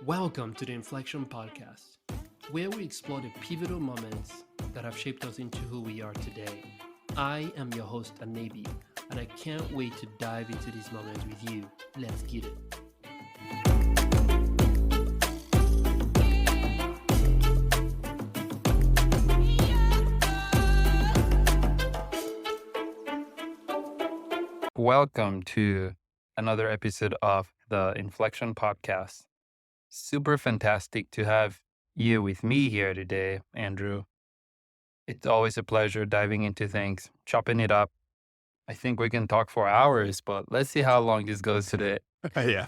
Welcome to the Inflection Podcast, where we explore the pivotal moments that have shaped us into who we are today. I am your host, Anabi, and I can't wait to dive into these moments with you. Let's get it. Welcome to another episode of the Inflection Podcast. Super fantastic to have you with me here today, Andrew. It's always a pleasure diving into things, chopping it up. I think we can talk for hours, but let's see how long this goes today. Yeah,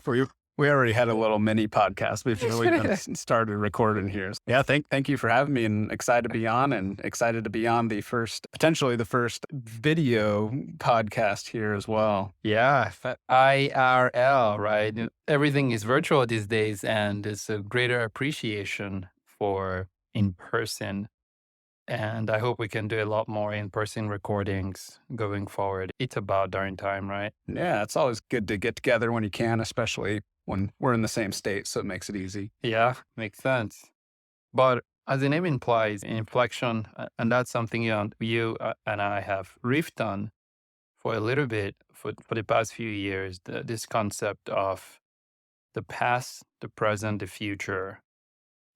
we already had a little mini podcast before we even started recording here. Yeah, thank you for having me, and excited to be on, potentially the first video podcast here as well. Yeah, IRL, right? Everything is virtual these days, and there's a greater appreciation for in-person. And I hope we can do a lot more in-person recordings going forward. It's about darn time, right? Yeah, it's always good to get together when you can, especially when we're in the same state, so it makes it easy. Yeah, makes sense. But as the name implies, inflection, and that's something you and I have riffed on for a little bit for the past few years, this concept of the past, the present, the future,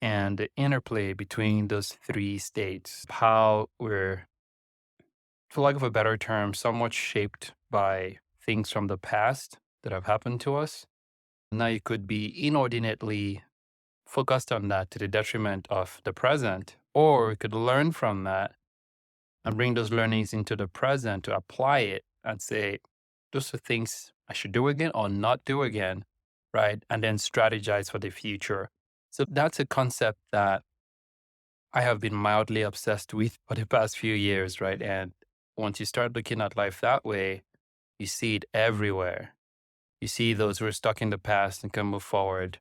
and the interplay between those three states, how we're, for lack of a better term, somewhat shaped by things from the past that have happened to us. Now you could be inordinately focused on that to the detriment of the present, or we could learn from that and bring those learnings into the present to apply it and say, those are things I should do again or not do again, right? And then strategize for the future. So that's a concept that I have been mildly obsessed with for the past few years, right? And once you start looking at life that way, you see it everywhere. You see those who are stuck in the past and can move forward.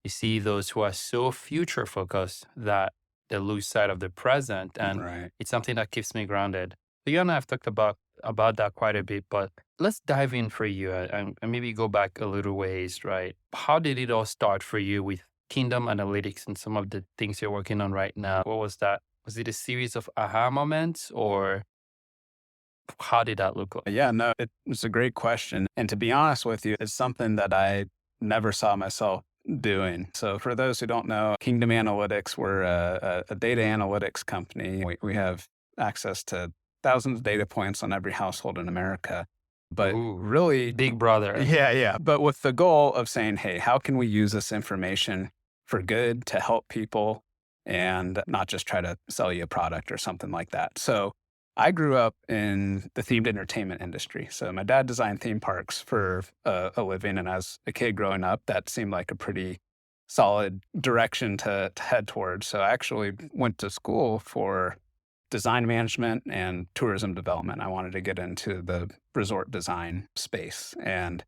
You see those who are so future focused that they lose sight of the present. And Right. It's something that keeps me grounded. So you and I have talked about that quite a bit, but let's dive in for you and maybe go back a little ways, right? How did it all start for you with Kingdom Analytics and some of the things you're working on right now? What was that? Was it a series of aha moments, or how did that look like? Yeah, no, it's a great question. And to be honest with you, it's something that I never saw myself doing. So for those who don't know, Kingdom Analytics, we're a data analytics company. We have access to thousands of data points on every household in America. But really, Big brother. Yeah. But with the goal of saying, hey, how can we use this information for good to help people and not just try to sell you a product or something like that? So I grew up in the themed entertainment industry. So my dad designed theme parks for a living. And as a kid growing up, that seemed like a pretty solid direction to head towards. So I actually went to school for design management and tourism development. I wanted to get into the resort design space. And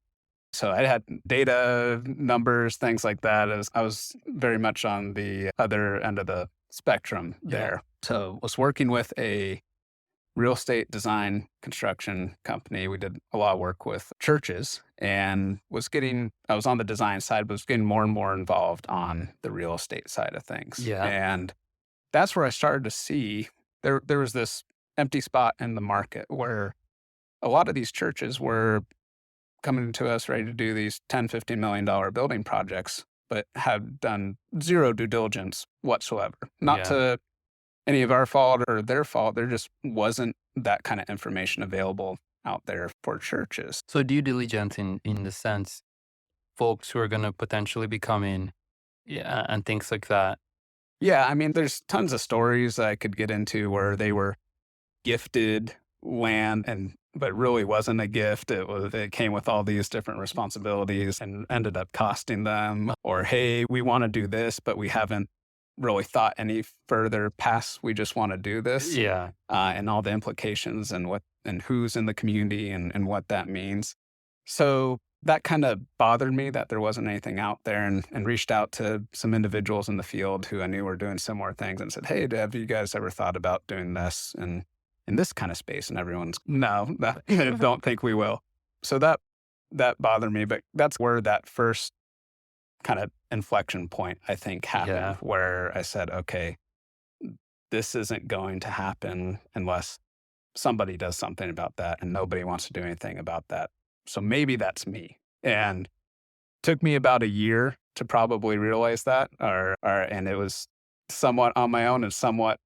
so I had data, numbers, things like that. I was very much on the other end of the spectrum there. So I was working with a real estate design construction company. We did a lot of work with churches and I was on the design side, but was getting more and more involved on the real estate side of things. Yeah. And that's where I started to see there was this empty spot in the market where a lot of these churches were coming to us ready to do these $10, $15 million building projects, but had done zero due diligence whatsoever. Not to any of our fault or their fault. There just wasn't that kind of information available out there for churches. So due diligence in the sense, folks who are going to potentially be coming, and things like that. Yeah, I mean, there's tons of stories I could get into where they were gifted land but really wasn't a gift. It came with all these different responsibilities and ended up costing them. Or, hey, we want to do this, but we haven't really thought any further past, we just want to do this. Yeah. And all the implications and who's in the community and what that means. So that kind of bothered me that there wasn't anything out there, and reached out to some individuals in the field who I knew were doing similar things and said, hey, have you guys ever thought about doing this in this kind of space? And everyone's, no, don't think we will. So that bothered me, but that's where that first kind of inflection point, I think, happened Yeah. where I said, okay, this isn't going to happen unless somebody does something about that, and nobody wants to do anything about that. So maybe that's me. And took me about a year to probably realize that, and it was somewhat on my own and somewhat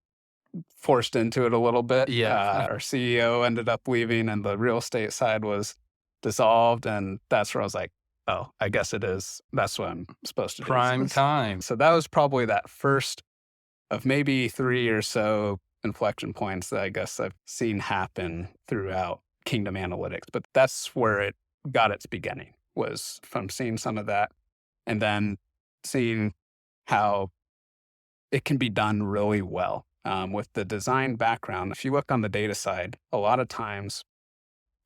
forced into it a little bit. Yeah. Our CEO ended up leaving, and the real estate side was dissolved, and that's where I was like, oh, I guess it is. That's what I'm supposed to do. Prime time. So that was probably that first of maybe 3 or so inflection points that I guess I've seen happen throughout Kingdom Analytics. But that's where it got its beginning, was from seeing some of that and then seeing how it can be done really well. With the design background, if you look on the data side, a lot of times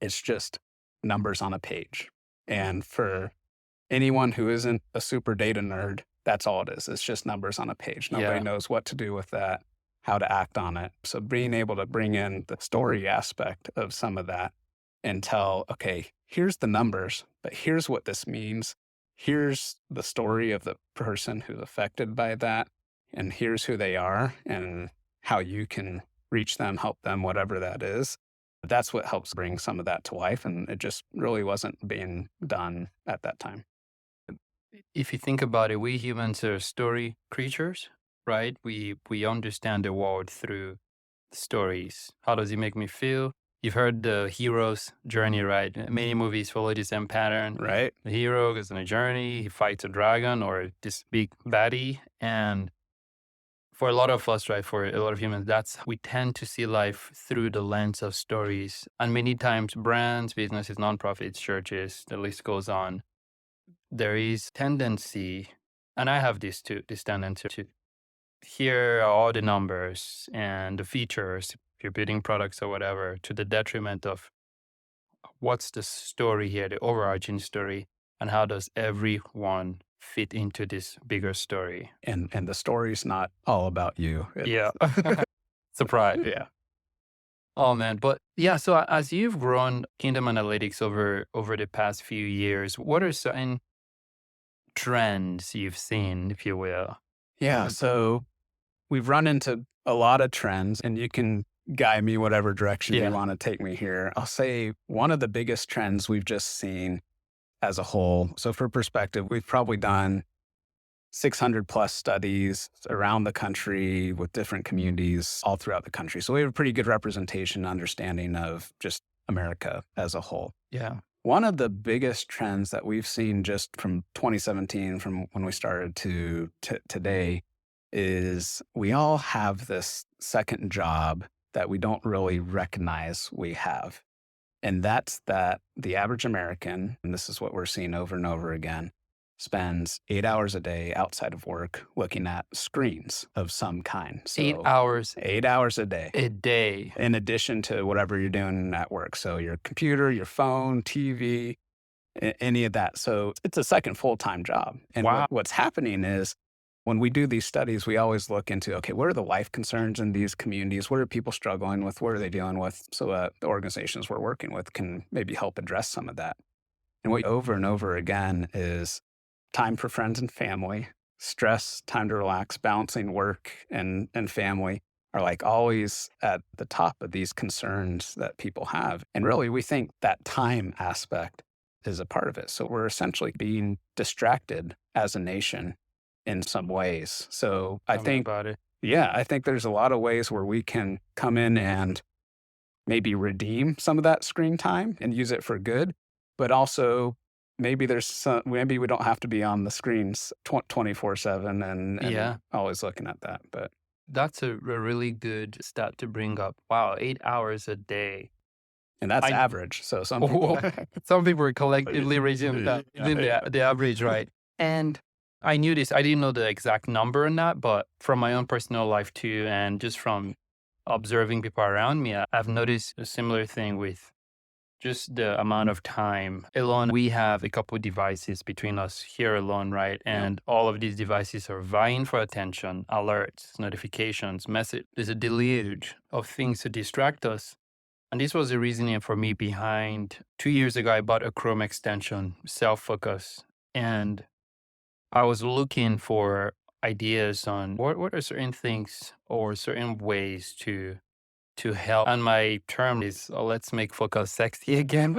it's just numbers on a page. And for anyone who isn't a super data nerd, that's all it is. It's just numbers on a page. Nobody Yeah. knows what to do with that, how to act on it. So being able to bring in the story aspect of some of that and tell, okay, here's the numbers, but here's what this means. Here's the story of the person who's affected by that. And here's who they are and how you can reach them, help them, whatever that is. That's what helps bring some of that to life. And it just really wasn't being done at that time. If you think about it, we humans are story creatures, right? We understand the world through stories. How does it make me feel? You've heard the hero's journey, right? Many movies follow the same pattern. Right. The hero goes on a journey, he fights a dragon or this big baddie. And for a lot of us, right, for a lot of humans, we tend to see life through the lens of stories. And many times brands, businesses, nonprofits, churches, the list goes on. There is tendency, and I have this too, this tendency to hear all the numbers and the features, if you're building products or whatever, to the detriment of what's the story here, the overarching story, and how does everyone fit into this bigger story? And the story's not all about you. Yeah. Surprise. Yeah. Oh man, but yeah. So as you've grown Kingdom Analytics over the past few years, what are certain trends you've seen, if you will? Yeah. So we've run into a lot of trends, and you can guide me whatever direction Yeah. you want to take me here. I'll say one of the biggest trends we've just seen as a whole. So for perspective, we've probably done 600 plus studies around the country with different communities all throughout the country. So we have a pretty good representation, understanding of just America as a whole. Yeah. One of the biggest trends that we've seen just from 2017, from when we started to today, is we all have this second job that we don't really recognize we have. And that's that the average American, and this is what we're seeing over and over again, spends 8 hours a day outside of work looking at screens of some kind. So 8 hours 8 hours a day, a day. in addition to whatever you're doing at work. So your computer, your phone, TV, any of that. So it's a second full-time job. And Wow. what's happening is when we do these studies, we always look into, okay, what are the life concerns in these communities? What are people struggling with? What are they dealing with? So the organizations we're working with can maybe help address some of that. And what over and over again is time for friends and family, stress, time to relax, balancing work and family are like always at the top of these concerns that people have. And really, we think that time aspect is a part of it. So we're essentially being distracted as a nation in some ways. So I Tell me think, about it. yeah, I think there's a lot of ways where we can come in and maybe redeem some of that screen time and use it for good, but also maybe maybe we don't have to be on the screens 24/7 and Yeah. always looking at that. But That's a really good stat to bring up. Wow, 8 hours a day. and that's I- average. So some people, Some people are collectively raising the average, right? And I knew this. I didn't know the exact number on that, but from my own personal life too, and just from observing people around me, I've noticed a similar thing with just the amount of time alone. We have a couple devices between us here alone, right? And all of these devices are vying for attention, alerts, notifications, message. There's a deluge of things to distract us. And this was the reasoning for me behind 2 years ago, I bought a Chrome extension, self-focus. And I was looking for ideas on what are certain things or certain ways to help. And my term is let's make focus sexy again.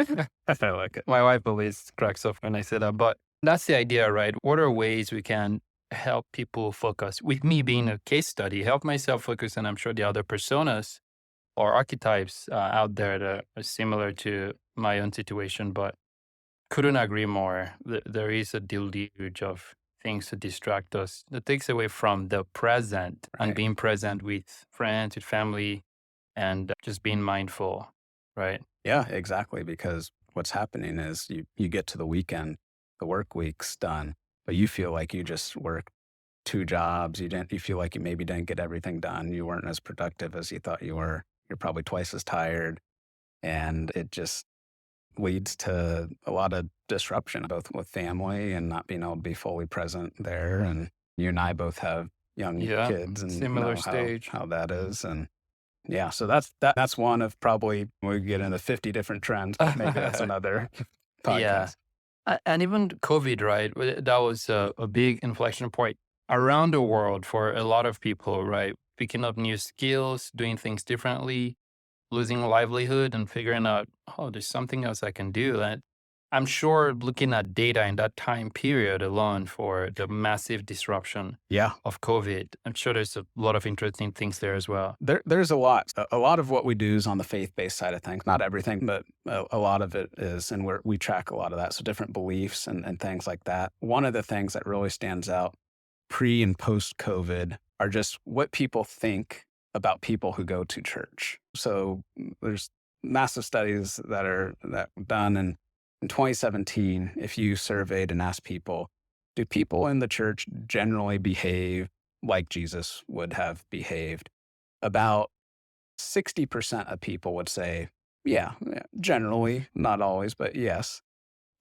I like it. My wife always cracks up when I say that, but that's the idea, right? What are ways we can help people focus? With me being a case study, help myself focus, and I'm sure the other personas or archetypes out there that are similar to my own situation, but couldn't agree more. There is a deluge of things to distract us that takes away from the present and Right. being present with friends, with family, and just being mindful, right? Yeah, exactly. Because what's happening is you get to the weekend, the work week's done, but you feel like you just worked two jobs. You feel like you maybe didn't get everything done. You weren't as productive as you thought you were. You're probably twice as tired. And it just leads to a lot of disruption, both with family and not being able to be fully present there. And you and I both have young Yeah, kids and similar know stage. how that is. And yeah, so that's one of probably we get into 50 different trends, but maybe that's another Yeah. podcast. And even COVID, right? That was a big inflection point around the world for a lot of people, right? Picking up new skills, doing things differently, losing livelihood, and figuring out, oh, there's something else I can do. And I'm sure looking at data in that time period alone for the massive disruption Yeah. of COVID, I'm sure there's a lot of interesting things there as well. There's a lot. A lot of what we do is on the faith-based side of things. Not everything, but a lot of it is, and we track a lot of that. So different beliefs and things like that. One of the things that really stands out pre and post COVID are just what people think about people who go to church. So there's massive studies that were done in 2017. If you surveyed and asked people, do people in the church generally behave like Jesus would have behaved? About 60% of people would say, yeah, generally, not always, but yes.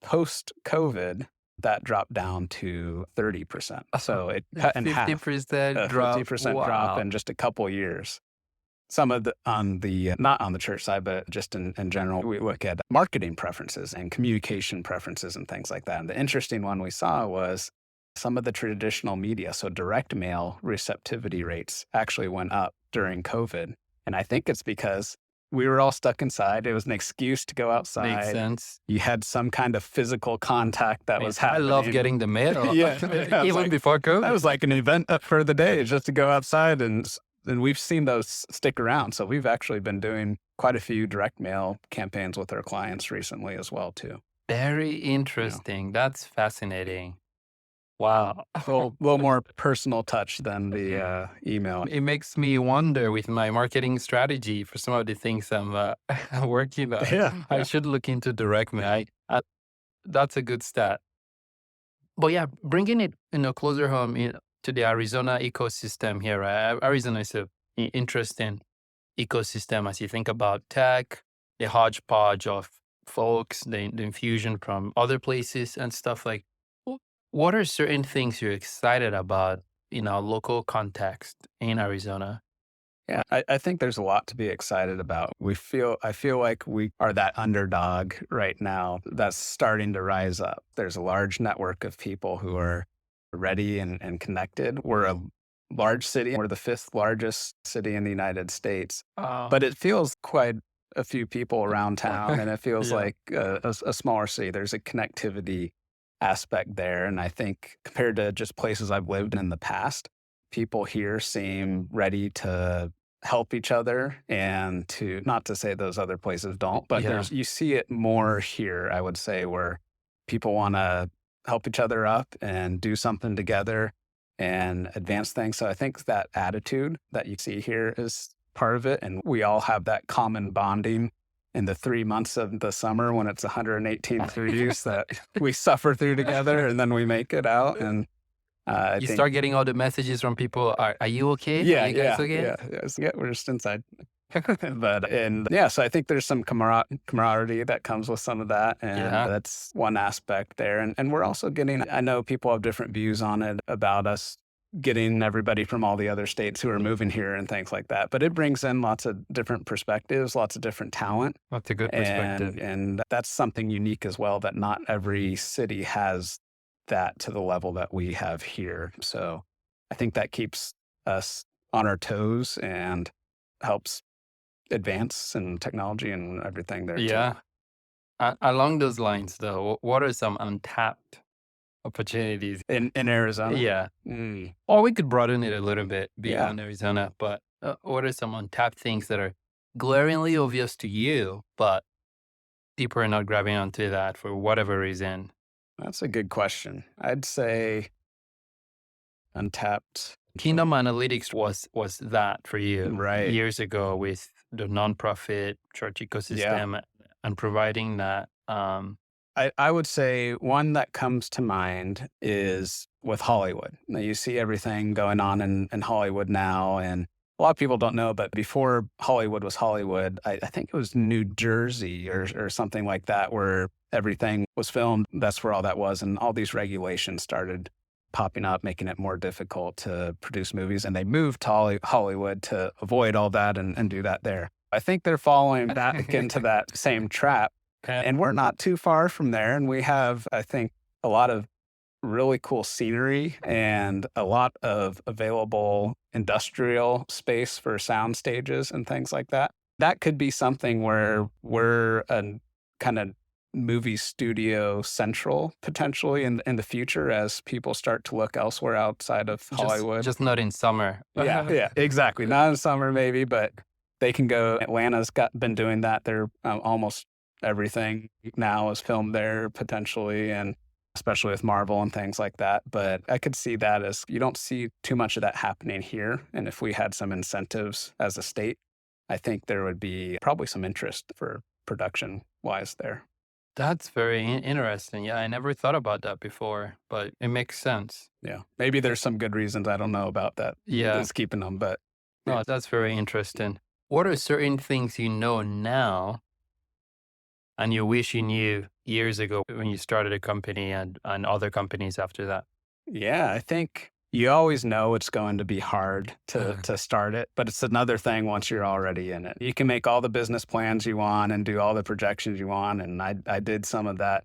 Post COVID, that dropped down to 30%. So it cut in half, 50% a drop. 50% drop Wow. in just a couple years. Some of the, on the, not on the church side, but just in general, we look at marketing preferences and communication preferences and things like that. And the interesting one we saw was some of the traditional media, so direct mail receptivity rates actually went up during COVID. And I think it's because we were all stuck inside. It was an excuse to go Makes outside. sense. You had some kind of physical contact that was I happening. love getting the mail. Yeah, yeah, Even like, before COVID. that was like an event for the day, just to go outside. And we've seen those stick around. So we've actually been doing quite a few direct mail campaigns with our clients recently as well, too. Very interesting. That's fascinating. Wow. A little more personal touch than the email. It makes me wonder with my marketing strategy for some of the things I'm working on. I should look into direct mail. That's a good stat. But yeah, bringing it closer home to the Arizona ecosystem here, right? Arizona is a interesting ecosystem as you think about tech, the hodgepodge of folks, the infusion from other places and stuff like. What are certain things you're excited about in our local context in Arizona? Yeah, I think there's a lot to be excited about. I feel like we are that underdog right now that's starting to rise up. There's a large network of people who are ready and connected. We're a large city. We're the fifth largest city in the United States, but it feels quite a few people around town, and it feels Yeah. like a smaller city. There's a connectivity aspect there, and I think compared to just places I've lived in the past, people here seem ready to help each other, and to not to say those other places don't, but Yeah. you see it more here, I would say, where people want to help each other up and do something together and advance things. So I think that attitude that you see here is part of it, and we all have that common bonding in the 3 months of the summer when it's 118 degrees that we suffer through together, and then we make it out. And I You think, start getting all the messages from people. Are you okay? yeah, Are you guys yeah, okay? yeah, we're just inside. So I think there's some camaraderie that comes with some of that, and Yeah. that's one aspect there. And we're also getting, I know people have different views on it about us getting everybody from all the other states who are moving here and things like that, but it brings in lots of different perspectives, lots of different talent. That's a good perspective. And that's something unique as well, that not every city has that to the level that we have here. So I think that keeps us on our toes and helps advance in technology and everything there too. Yeah. Along those lines, though, what are some untapped opportunities? In Arizona? Yeah. Mm, Or we could broaden it a little bit yeah. beyond Arizona, but what are some untapped things that are glaringly obvious to you, but people are not grabbing onto that for whatever reason? That's a good question. I'd say untapped. Kingdom Analytics was that for you Right. years ago with the nonprofit church ecosystem and providing that. I would say one that comes to mind is with Hollywood. Now, you see everything going on in Hollywood now, and a lot of people don't know, but before Hollywood was Hollywood, I think it was New Jersey or something like that, where everything was filmed. That's where all that was. And all these regulations started popping up, making it more difficult to produce movies. And they moved to Hollywood to avoid all that and do that there. I think they're falling back into that same trap. And we're not too far from there. And we have, I think, a lot of really cool scenery and a lot of available industrial space for sound stages and things like that. That could be something where we're a kind of movie studio central potentially in the future as people start to look elsewhere outside of Hollywood. Just not in summer. Yeah, exactly. Not in summer maybe, but they can go. Atlanta's been doing that. They're almost everything now is filmed there potentially, and especially with Marvel and things like that. But I could see that as you don't see too much of that happening here. And if we had some incentives as a state, I think there would be probably some interest for production wise there. That's very interesting. Yeah, I never thought about that before, but it makes sense. Yeah. Maybe there's some good reasons I don't know about that. Yeah. That's keeping them, but. No, that's very interesting. What are certain things you know now and you wish you knew years ago when you started a company and other companies after that? Yeah, I think you always know it's going to be hard to start it, but it's another thing once you're already in it. You can make all the business plans you want and do all the projections you want. And I did some of that,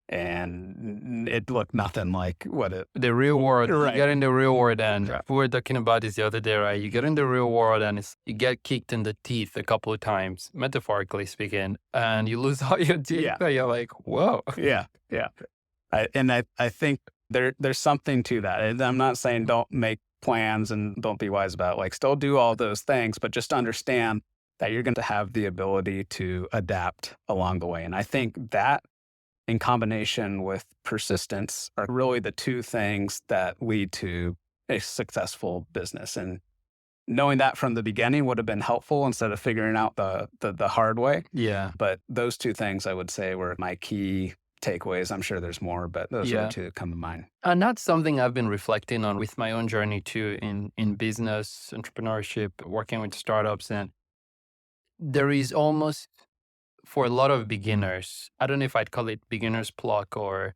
and it looked nothing like what it. The real world, Right. you get in the real world, and we were talking about this the other day, right? You get in the real world and you get kicked in the teeth a couple of times, metaphorically speaking, and you lose all your teeth. Yeah. And you're like, whoa. Yeah. I think there's something to that. And I'm not saying don't make plans and don't be wise about it. Like, still do all those things, but just understand that you're going to have the ability to adapt along the way. And I think that in combination with persistence are really the two things that lead to a successful business. And knowing that from the beginning would have been helpful instead of figuring out the hard way. Yeah. But those two things I would say were my key takeaways. I'm sure there's more, but those are the two that come to mind. And that's something I've been reflecting on with my own journey too in business, entrepreneurship, working with startups. And there is almost, for a lot of beginners, I don't know if I'd call it beginner's pluck or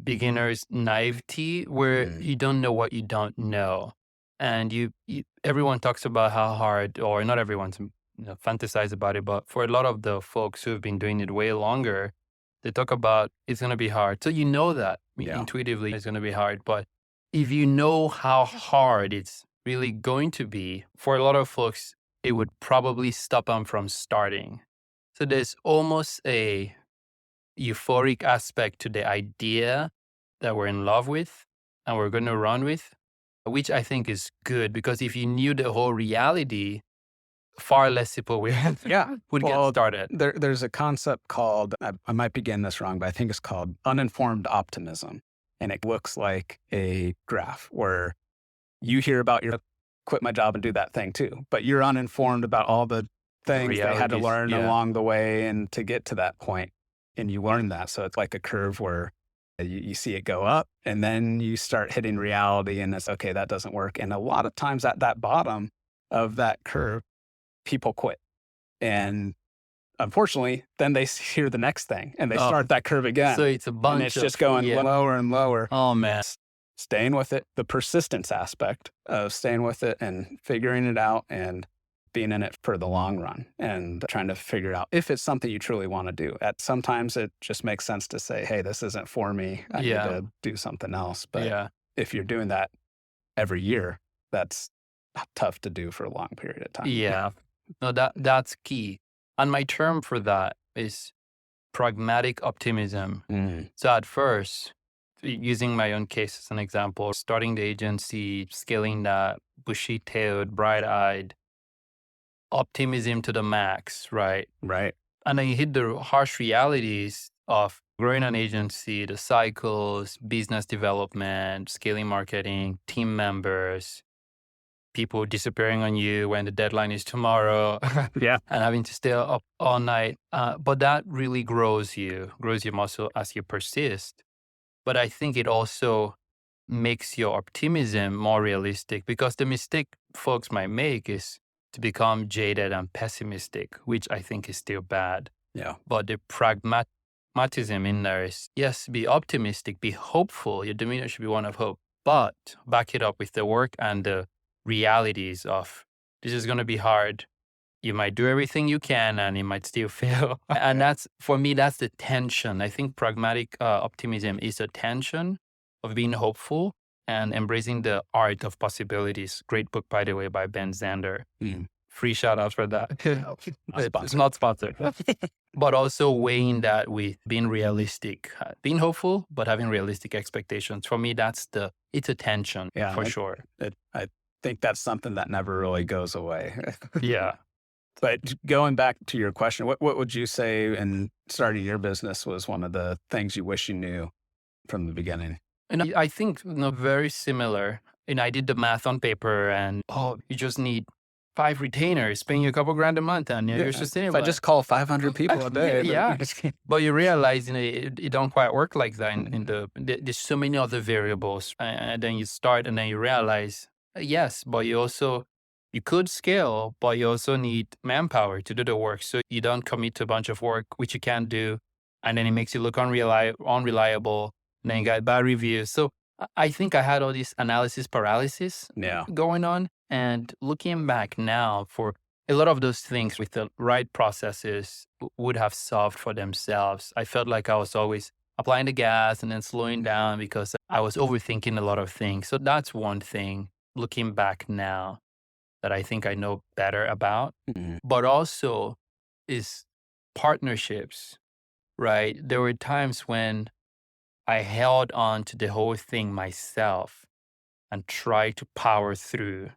beginner's naivety, where you don't know what you don't know. And everyone talks about how hard, or not everyone's fantasize about it, but for a lot of the folks who've been doing it way longer, they talk about it's going to be hard. So you know that intuitively it's going to be hard. But if you know how hard it's really going to be, for a lot of folks, it would probably stop them from starting. So there's almost a euphoric aspect to the idea that we're in love with and we're going to run with, which I think is good, because if you knew the whole reality, far less people would get started. There's a concept called, I might be getting this wrong, but I think it's called uninformed optimism. And it looks like a graph where you hear about quit my job and do that thing too, but you're uninformed about all the things they had to learn along the way and to get to that point. And you learn that. So it's like a curve where you see it go up and then you start hitting reality and it's, okay, that doesn't work. And a lot of times at that bottom of that curve, people quit. And unfortunately, then they hear the next thing and they start that curve again. So it's a bunch and it's just going lower and lower. Oh, man. Staying with it, the persistence aspect of staying with it and figuring it out and being in it for the long run and trying to figure out if it's something you truly want to do. Sometimes it just makes sense to say, hey, this isn't for me. I need Yeah. to do something else. But Yeah. if you're doing that every year, that's tough to do for a long period of time. Yeah. No, that's key. And my term for that is pragmatic optimism. Mm, So at first, using my own case as an example, starting the agency, scaling that, bushy-tailed, bright-eyed, optimism to the max, right? right. And then you hit the harsh realities of growing an agency, the cycles, business development, scaling marketing, team members, people disappearing on you when the deadline is tomorrow. Yeah. And having to stay up all night. But that really grows your muscle as you persist. But I think it also makes your optimism more realistic, because the mistake folks might make is to become jaded and pessimistic, which I think is still bad. Yeah. But the pragmatism in there is, yes, be optimistic, be hopeful. Your demeanor should be one of hope, but back it up with the work and the realities of this is going to be hard. You might do everything you can and it might still fail. And that's, for me, that's the tension. I think pragmatic optimism is a tension of being hopeful and embracing the art of possibilities. Great book, by the way, by Ben Zander. Mm. Free shout outs for that. It's sponsored. not sponsored. But also weighing that with being realistic, being hopeful, but having realistic expectations. For me, it's a tension, Yeah, for sure. I think that's something that never really goes away. Yeah. But going back to your question, what would you say in starting your business was one of the things you wish you knew from the beginning? And I think very similar. And I did the math on paper and, you just need 5 retainers paying you a couple grand a month and you're sustainable. If I just call 500 people a day. Yeah. But you realize it don't quite work like that. There's so many other variables. And then you start and then you realize, yes, but you could scale, but you also need manpower to do the work. So you don't commit to a bunch of work, which you can't do. And then it makes you look unreliable. And then you got bad reviews. So I think I had all this analysis paralysis going on. And looking back now, for a lot of those things with the right processes would have solved for themselves. I felt like I was always applying the gas and then slowing down because I was overthinking a lot of things. So that's one thing, looking back now, that I think I know better about. Mm-hmm. But also is partnerships, right? There were times when I held on to the whole thing myself and tried to power through,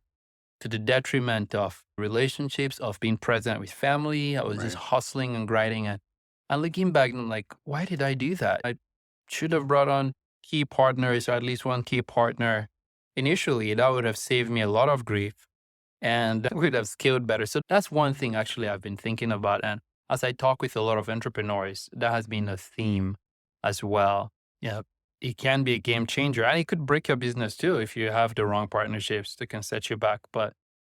to the detriment of relationships, of being present with family. I was just hustling and grinding. And looking back, I'm like, why did I do that? I should have brought on key partners, or at least one key partner initially. That would have saved me a lot of grief and would have scaled better. So that's one thing actually I've been thinking about. And as I talk with a lot of entrepreneurs, that has been a theme as well. Yeah. It can be a game changer, and it could break your business too if you have the wrong partnerships that can set you back. But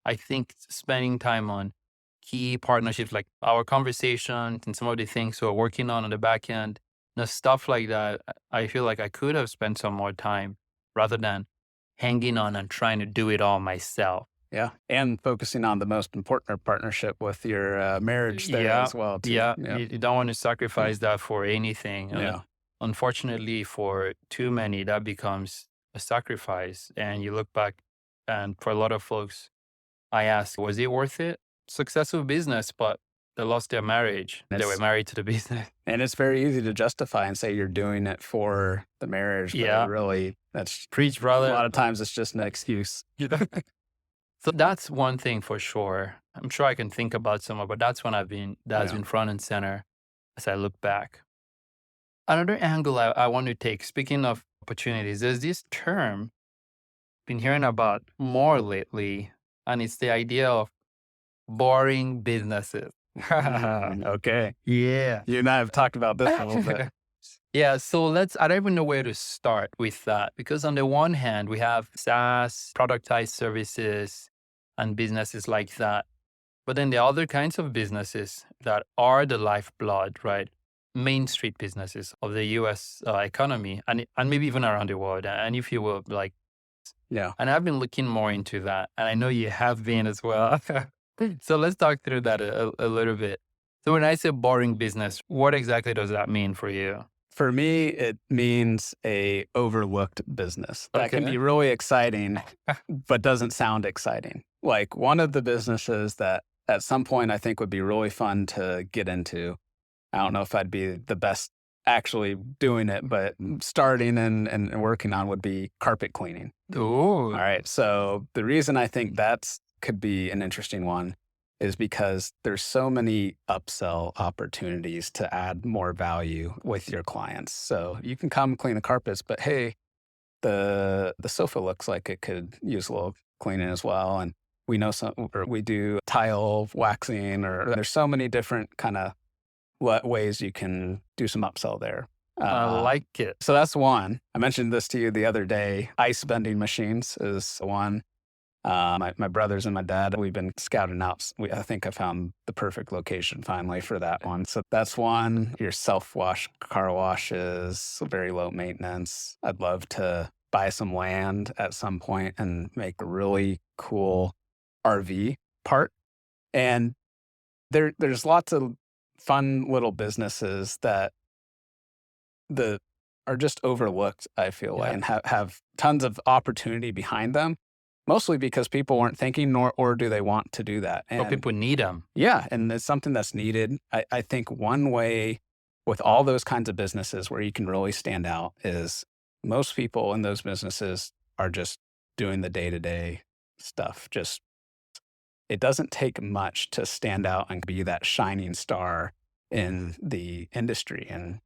I think spending time on key partnerships, like our conversations and some of the things we're working on the back end, stuff like that, I feel like I could have spent some more time rather than hanging on and trying to do it all myself. Yeah. And focusing on the most important partnership with your marriage there as well. Too. Yeah. You don't want to sacrifice that for anything. Yeah. Unfortunately, for too many, that becomes a sacrifice. And you look back, and for a lot of folks, I ask, was it worth it? Successful business, but they lost their marriage. They were married to the business. And it's very easy to justify and say you're doing it for the marriage. But really, that's preach, brother. A lot of times it's just an excuse. So that's one thing for sure. I'm sure I can think about some, but that's one that's been front and center as I look back. Another angle I want to take, speaking of opportunities, there's this term I've been hearing about more lately, and it's the idea of boring businesses. Okay. Yeah. You and I have talked about this a little bit. Yeah, so I don't even know where to start with that, because on the one hand, we have SaaS, productized services, and businesses like that. But then there are other kinds of businesses that are the lifeblood, right? Main street businesses of the US economy and maybe even around the world. And if you will, and I've been looking more into that. And I know you have been as well. So let's talk through that a little bit. So when I say boring business, what exactly does that mean for you? For me, it means a overlooked business that can Okay. be really exciting, but doesn't sound exciting. Like one of the businesses that at some point I think would be really fun to get into. I don't know if I'd be the best actually doing it, but starting and working on would be carpet cleaning. All Ooh, right. So the reason I think that's could be an interesting one is because there's so many upsell opportunities to add more value with your clients. So you can come clean the carpets, but hey, the sofa looks like it could use a little cleaning as well. And we know some, or we do tile waxing, or there's so many different kind of ways you can do some upsell there. I like it. So that's one. I mentioned this to you the other day. Ice bending machines is one. My brothers and my dad, we've been scouting out. I think I found the perfect location finally for that one. So that's one. Your self-wash car washes, very low maintenance. I'd love to buy some land at some point and make a really cool RV park. And there's lots of fun little businesses that are just overlooked, I feel like, Yeah. and have tons of opportunity behind them, mostly because people weren't thinking or do they want to do that. But And people need them. yeah, and it's something that's needed. I think one way with all those kinds of businesses where you can really stand out is most people in those businesses are just doing the day-to-day stuff. Just it doesn't take much to stand out and be that shining star in the industry. And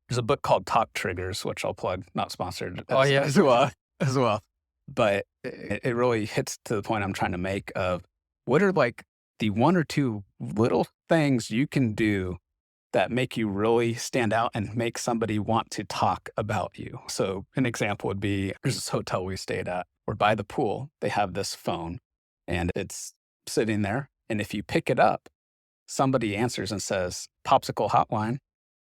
there's a book called Talk Triggers, which I'll plug, not sponsored Oh, yeah. as well. But it really hits to the point I'm trying to make of what are like the one or two little things you can do that make you really stand out and make somebody want to talk about you. So an example would be there's this hotel we stayed at where by the pool, they have this phone and it's sitting there. And if you pick it up, somebody answers and says, popsicle hotline,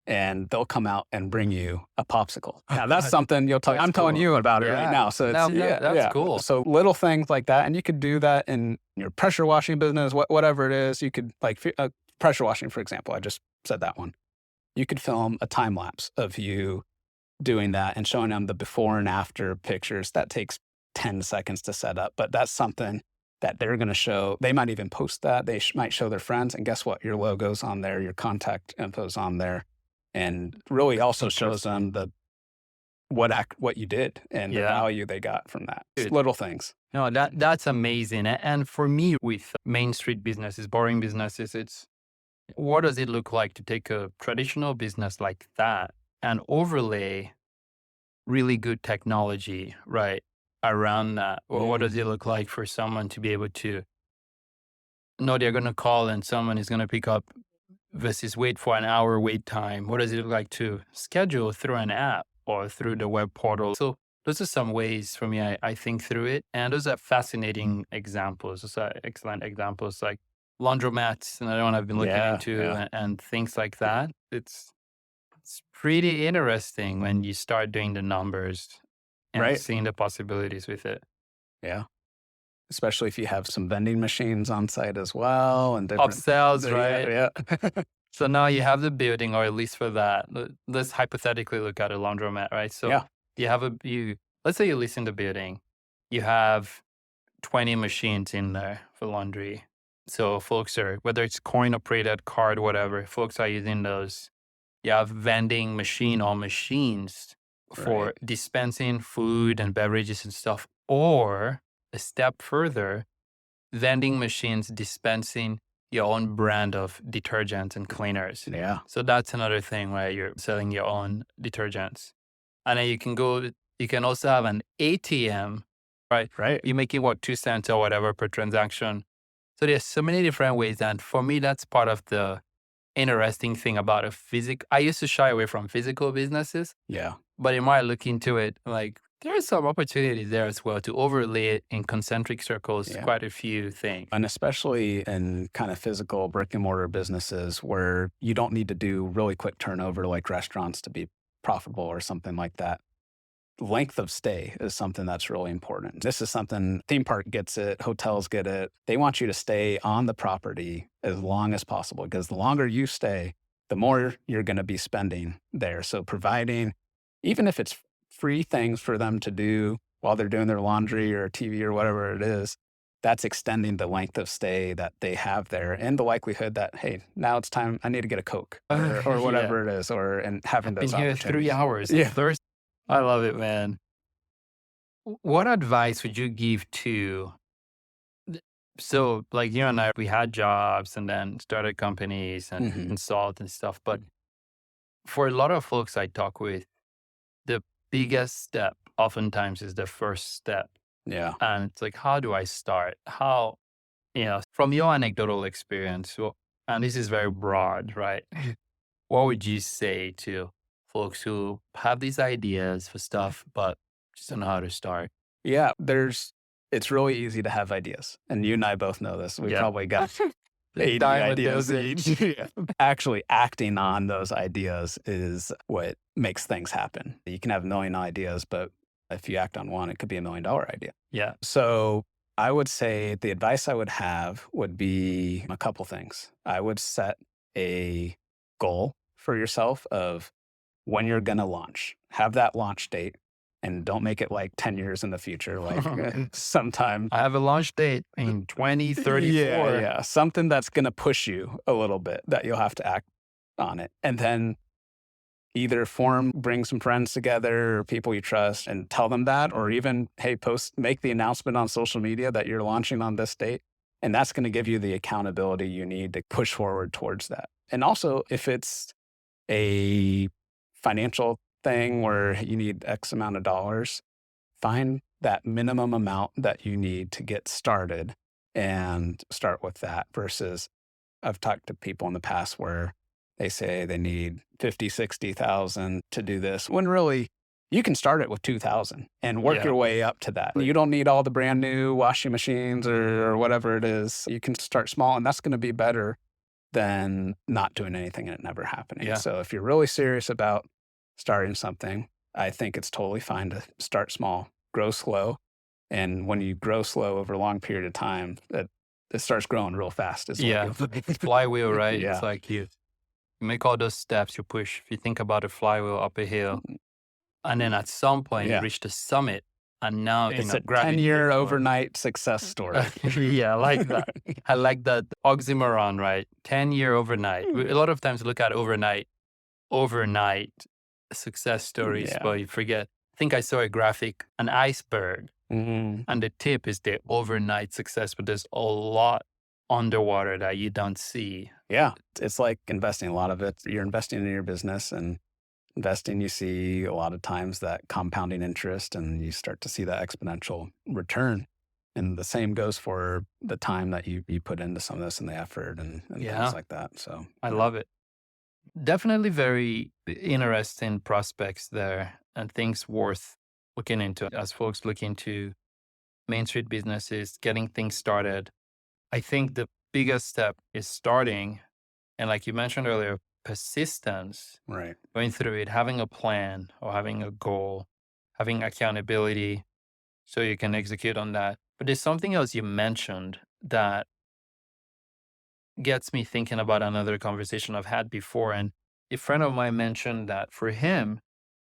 and they'll come out and bring you a popsicle. Now that's something you'll tell. That's I'm telling cool. you about it Yeah. right now. So it's, No, that's cool. So little things like that, and you could do that in your pressure washing business, whatever it is. You could like pressure washing, for example. I just said that one. You could film a time lapse of you doing that and showing them the before and after pictures. That takes 10 seconds to set up, but that's something that they're going to show. They might even post that. They might show their friends, and guess what? Your logo's on there, your contact info's on there, and really also shows them what you did and the Yeah. value they got from that. It's Dude. little things. No, that's amazing. And for me, with Main Street businesses, boring businesses, it's what does it look like to take a traditional business like that and overlay really good technology, right, around that? Or what does it look like for someone to be able to know they're going to call and someone is going to pick up versus wait for an hour wait time? What does it look like to schedule through an app or through the web portal? So those are some ways for me I think through it. And those are fascinating examples. Those are excellent examples like laundromats, another one I've been looking Yeah, into yeah. and things like that. It's pretty interesting when you start doing the numbers and Right. seeing the possibilities with it. Yeah. Especially if you have some vending machines on site as well and different Upsells, right? Yeah. So now you have the building, or at least for that, let's hypothetically look at a laundromat, right? So Yeah. you have let's say you lease in the building, you have 20 machines in there for laundry. So folks are, whether it's coin operated, card, whatever, folks are using those. You have vending machine or machines for Right. dispensing food and beverages and stuff. Or a step further, vending machines dispensing your own brand of detergents and cleaners. Yeah. So that's another thing where you're selling your own detergents. And then you can also have an ATM, right? Right. You're making what, 2 cents or whatever per transaction. So there's so many different ways. And for me, that's part of the interesting thing about I used to shy away from physical businesses, Yeah. but in my look into it, like there are some opportunities there as well to overlay it in concentric circles, Yeah. quite a few things. And especially in kind of physical brick and mortar businesses where you don't need to do really quick turnover like restaurants to be profitable or something like that. length of stay is something that's really important. This is something theme park gets it, hotels get it. They want you to stay on the property as long as possible because the longer you stay, the more you're going to be spending there. So providing, even if it's free things for them to do while they're doing their laundry or TV or whatever it is, that's extending the length of stay that they have there and the likelihood that, hey, now it's time, I need to get a Coke or whatever it is, and having those Been here opportunities. 3 hours. Yeah. Thirst. I love it, man. What advice would you give to, so like you and I, we had jobs and then started companies and Mhm. consult and stuff. But for a lot of folks I talk with, the biggest step oftentimes is the first step. Yeah. And it's like, how do I start? How, from your anecdotal experience, and this is very broad, right? What would you say to folks who have these ideas for stuff, but just don't know how to start? Yeah. It's really easy to have ideas. And you and I both know this. We Yeah. probably got The 80 diamond ideas dosage. each. Actually acting on those ideas is what makes things happen. You can have a million ideas, but if you act on one, it could be $1 million idea. Yeah. So I would say the advice I would have would be a couple things. I would set a goal for yourself of when you're going to launch. Have that launch date and don't make it like 10 years in the future, like sometime. I have a launch date in 2034. Yeah. Something that's going to push you a little bit that you'll have to act on it. And then either bring some friends together or people you trust and tell them that, or even, hey, make the announcement on social media that you're launching on this date. And that's going to give you the accountability you need to push forward towards that. And also, if it's a financial thing where you need X amount of dollars, find that minimum amount that you need to get started and start with that versus I've talked to people in the past where they say they need 50, 60,000 to do this, when really you can start it with 2,000 and work your way up to that. You don't need all the brand new washing machines or whatever it is. You can start small, and that's going to be better than not doing anything and it never happening. Yeah. So if you're really serious about starting something, I think it's totally fine to start small, grow slow. And when you grow slow over a long period of time, it starts growing real fast. Flywheel, right? Yeah. It's like you make all those steps, you push. If you think about a flywheel up a hill, and then at some point you reach the summit, and now it's a 10-year overnight success story. Yeah, I like that. I like that oxymoron, right? 10-year overnight. A lot of times we look at overnight success stories, but you forget. I think I saw a graphic, an iceberg, and the tip is the overnight success, but there's a lot underwater that you don't see. Yeah, it's like investing. A lot of it, you're investing in your business, and investing, you see a lot of times that compounding interest and you start to see that exponential return. And the same goes for the time that you put into some of this and the effort and things like that. So I love it. Definitely very interesting prospects there and things worth looking into as folks look into Main Street businesses, getting things started. I think the biggest step is starting. And like you mentioned earlier, persistence, right, going through it, having a plan or having a goal, having accountability so you can execute on that. But there's something else you mentioned that gets me thinking about another conversation I've had before. And a friend of mine mentioned that for him,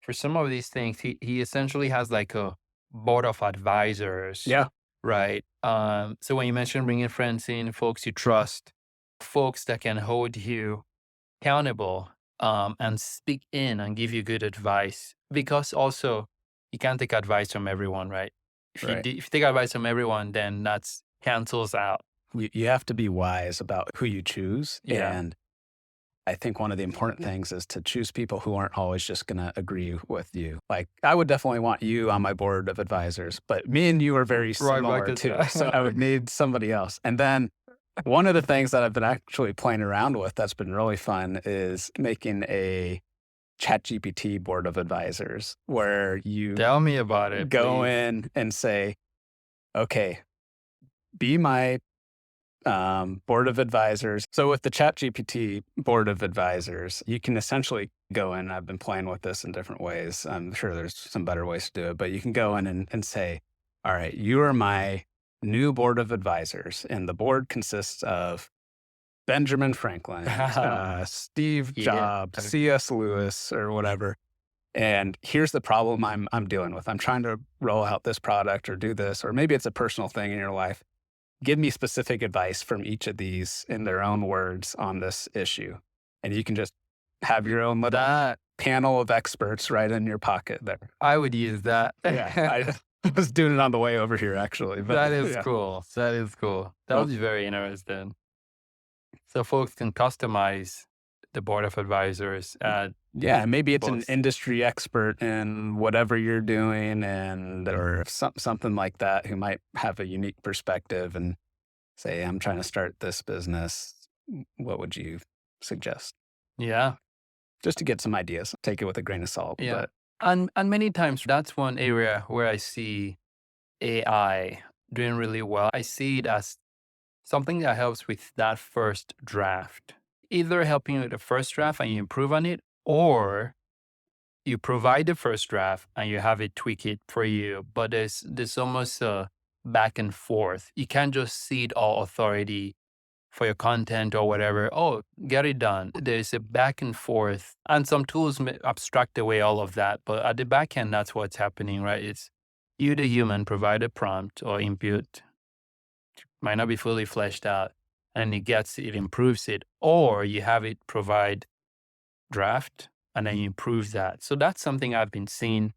for some of these things, he essentially has like a board of advisors. Yeah. Right. So when you mentioned bringing friends in, folks you trust, folks that can hold you accountable and speak in and give you good advice, because also you can't take advice from everyone, right? If you take advice from everyone, then that's cancels out. You have to be wise about who you choose. Yeah. And I think one of the important things is to choose people who aren't always just going to agree with you. Like, I would definitely want you on my board of advisors, but me and you are very similar too. So I would need somebody else. And then one of the things that I've been actually playing around with that's been really fun is making a ChatGPT board of advisors where you tell me about it. Go in and say, okay, be my board of advisors. So with the ChatGPT board of advisors, you can essentially go in. I've been playing with this in different ways. I'm sure there's some better ways to do it, but you can go in and say, all right, you are my new board of advisors. And the board consists of Benjamin Franklin, Steve Yeah. Jobs, C.S. Lewis, or whatever. And here's the problem I'm dealing with. I'm trying to roll out this product or do this, or maybe it's a personal thing in your life. Give me specific advice from each of these in their own words on this issue. And you can just have your own little That panel of experts right in your pocket there. I would use that. Yeah, I was doing it on the way over here, actually. But That is yeah. cool. That is cool. That Well- would be very interesting. So folks can customize the board of advisors. Yeah, maybe it's an Both. industry expert in whatever you're doing, or something like that, who might have a unique perspective and say, "I'm trying to start this business. What would you suggest?" Yeah. Just to get some ideas. Take it with a grain of salt. Yeah. But And many times that's one area where I see AI doing really well. I see it as something that helps with that first draft, either helping you with the first draft and you improve on it, or you provide the first draft and you have it tweak it for you. But there's almost a back and forth. You can't just cede all authority for your content or whatever. Oh, get it done. There's a back and forth, and some tools may abstract away all of that. But at the back end, that's what's happening, right? It's you, the human, provide a prompt or input, might not be fully fleshed out, and it improves it, or you have it provide draft and then you improve that. So that's something I've been seeing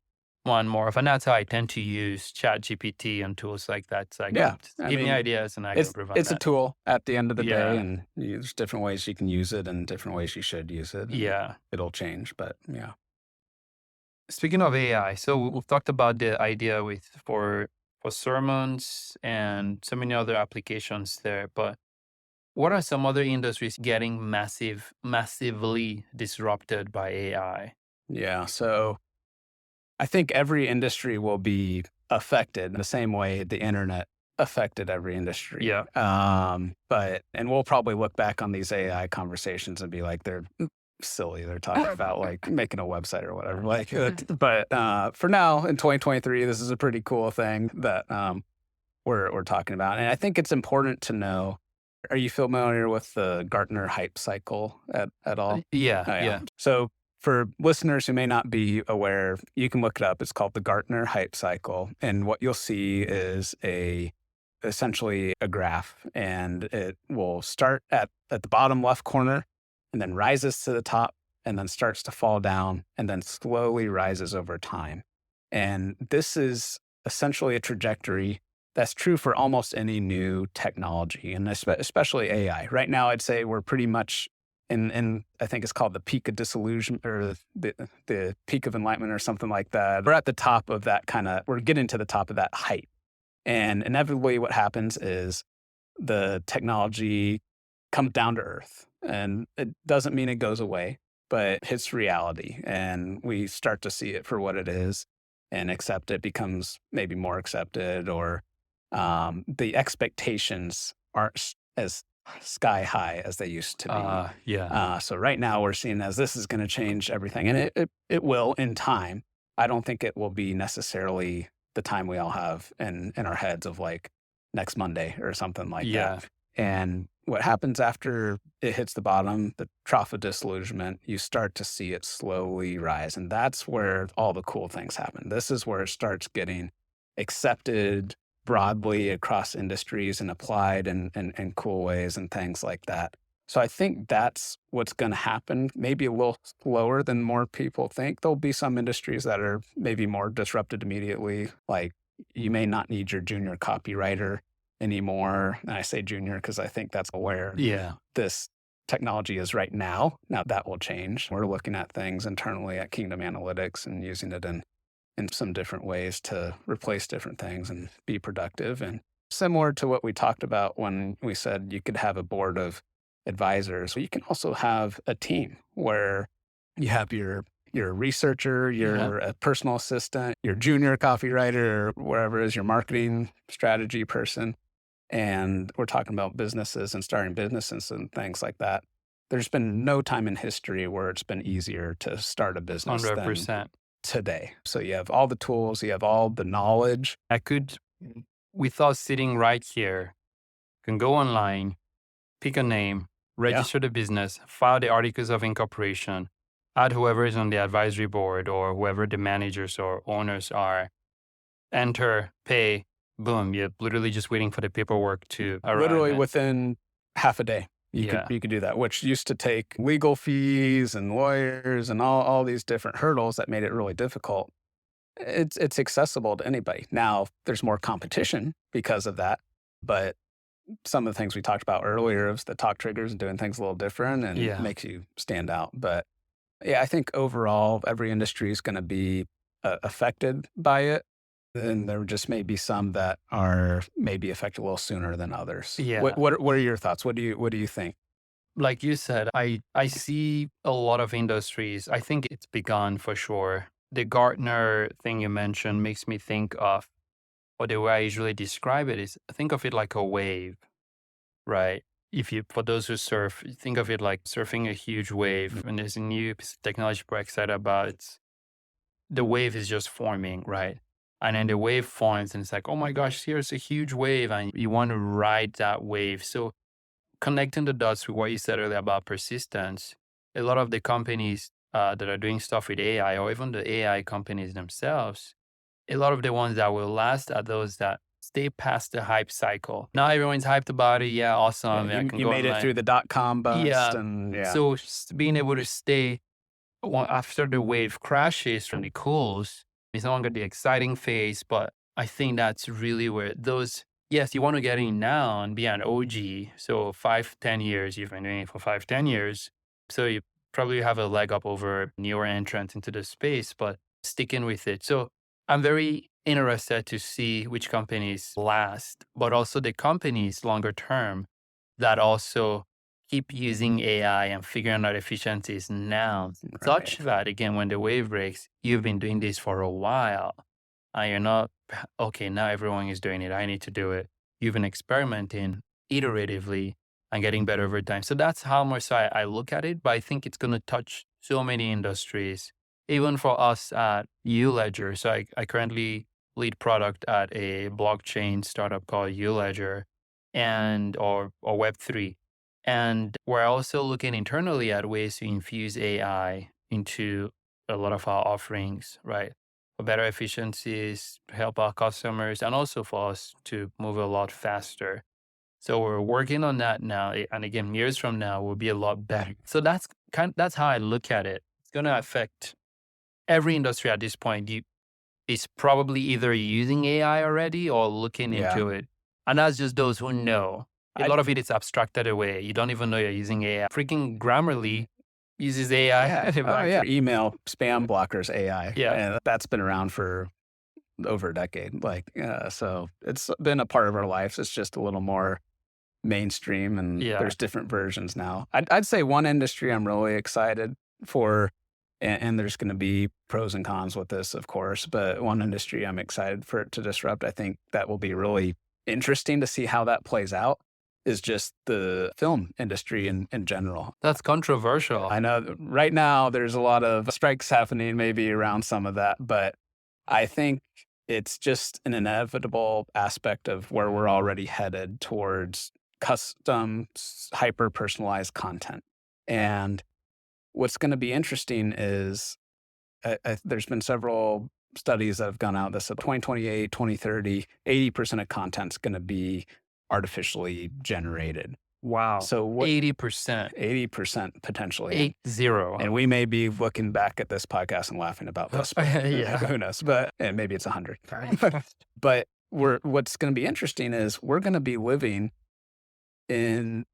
more and more of, and that's how I tend to use ChatGPT and tools like that. So Yeah, give me ideas and I can provide it's a that. tool at the end of the Yeah. day, and there's different ways you can use it and different ways you should use it. and Yeah. It'll change, but yeah. Speaking of AI, so we've talked about the idea for sermons and so many other applications there, but what are some other industries getting massively disrupted by AI? Yeah. So I think every industry will be affected the same way the internet affected every industry. Yeah. And we'll probably look back on these AI conversations and be like, they're silly. They're talking about like making a website or whatever. But for now in 2023, this is a pretty cool thing that we're talking about. And I think it's important to know. Are you familiar with the Gartner hype cycle at all? Yeah. Oh, Yeah. So for listeners who may not be aware, you can look it up. It's called the Gartner hype cycle. And what you'll see is essentially a graph, and it will start at the bottom left corner and then rises to the top and then starts to fall down and then slowly rises over time. And this is essentially a trajectory that's true for almost any new technology, and especially AI. Right now, I'd say we're pretty much in I think it's called the peak of disillusion, or the peak of enlightenment, or something like that. We're at the top of that we're getting to the top of that hype. And inevitably what happens is the technology comes down to earth. And it doesn't mean it goes away, but it hits reality. And we start to see it for what it is and accept it, becomes maybe more accepted, or the expectations aren't as sky high as they used to be. Yeah. So right now we're seeing as this is going to change everything, and it will in time. I don't think it will be necessarily the time we all have in our heads of like next Monday or something like that. And what happens after it hits the bottom, the trough of disillusionment, you start to see it slowly rise. And that's where all the cool things happen. This is where it starts getting accepted broadly across industries and applied in cool ways and things like that. So I think that's what's going to happen, maybe a little slower than more people think. There'll be some industries that are maybe more disrupted immediately. Like you may not need your junior copywriter anymore. And I say junior because I think that's where this technology is right now. Now that will change. We're looking at things internally at Kingdom Analytics and using it in some different ways to replace different things and be productive. And similar to what we talked about when we said you could have a board of advisors, you can also have a team where you have your researcher, your personal assistant, your junior copywriter, or wherever it is, your marketing strategy person. and we're talking about businesses and starting businesses and things like that, there's been no time in history where it's been easier to start a business than 100%. today. So you have all the tools, you have all the knowledge. I could, with us sitting right here, can go online, pick a name, Yeah. register the business, file the articles of incorporation, add whoever is on the advisory board or whoever the managers or owners are, enter, pay, boom. You're literally just waiting for the paperwork to arrive. Literally And within half a day, you Yeah. could do that, which used to take legal fees and lawyers and all these different hurdles that made it really difficult. It's accessible to anybody. Now, there's more competition because of that, but some of the things we talked about earlier is the talk triggers and doing things a little different and Yeah. makes you stand out. But yeah, I think overall, every industry is going to be affected by it. And there just may be some that are maybe affected a little sooner than others. Yeah. What are your thoughts? What do you think? Like you said, I see a lot of industries. I think it's begun for sure. The Gartner thing you mentioned makes me think of, or the way I usually describe it is, think of it like a wave, right? If you, for those who surf, think of it like surfing a huge wave. And there's a new piece of technology we're excited about. The wave is just forming, right? And then the wave forms, and it's like, oh my gosh, here's a huge wave, and you want to ride that wave. So connecting the dots with what you said earlier about persistence, a lot of the companies that are doing stuff with AI, or even the AI companies themselves, a lot of the ones that will last are those that stay past the hype cycle. Now everyone's hyped about it. Yeah, awesome. Yeah, I can you go made it online. through the .com bust, Yeah. and yeah, So being able to stay after the wave crashes from the cools, it's no longer the exciting phase. But I think that's really where those, yes, you want to get in now and be an OG. So 5, 10 years, you've been doing it for 5, 10 years. So you probably have a leg up over newer entrants into the space, but sticking with it. So I'm very interested to see which companies last, but also the companies longer term that also keep using AI and figuring out efficiencies now, such right. that again, when the wave breaks, you've been doing this for a while and you're not, okay, now everyone is doing it. I need to do it. You've been experimenting iteratively and getting better over time. So that's how much I look at it. But I think it's going to touch so many industries, even for us at ULedger. So I currently lead product at a blockchain startup called ULedger and or Web3. And we're also looking internally at ways to infuse AI into a lot of our offerings, right? For better efficiencies, help our customers, and also for us to move a lot faster. So we're working on that now. And again, years from now, we'll be a lot better. So that's how I look at it. It's going to affect every industry at this point. It's probably either using AI already or looking Yeah. into it. And that's just those who know. A I- lot of it is abstracted away. You don't even know you're using AI. Freaking Grammarly uses AI. Yeah. Oh, yeah. Email spam blockers AI. Yeah. And that's been around for over a decade. So it's been a part of our lives. It's just a little more mainstream, and Yeah. there's different versions now. I'd say one industry I'm really excited for, and there's going to be pros and cons with this, of course, but one industry I'm excited for it to disrupt, I think that will be really interesting to see how that plays out, is just the film industry in general. That's controversial. I know right now there's a lot of strikes happening maybe around some of that, but I think it's just an inevitable aspect of where we're already headed towards custom, hyper personalized content. And what's going to be interesting is there's been several studies that have gone out that said 2028, 2030, 80% of content's going to be artificially generated. Wow. So what 80%. 80% potentially. 80. And we may be looking back at this podcast and laughing about this. But Yeah. Who knows? But and maybe it's 100. But what's going to be interesting is we're going to be living in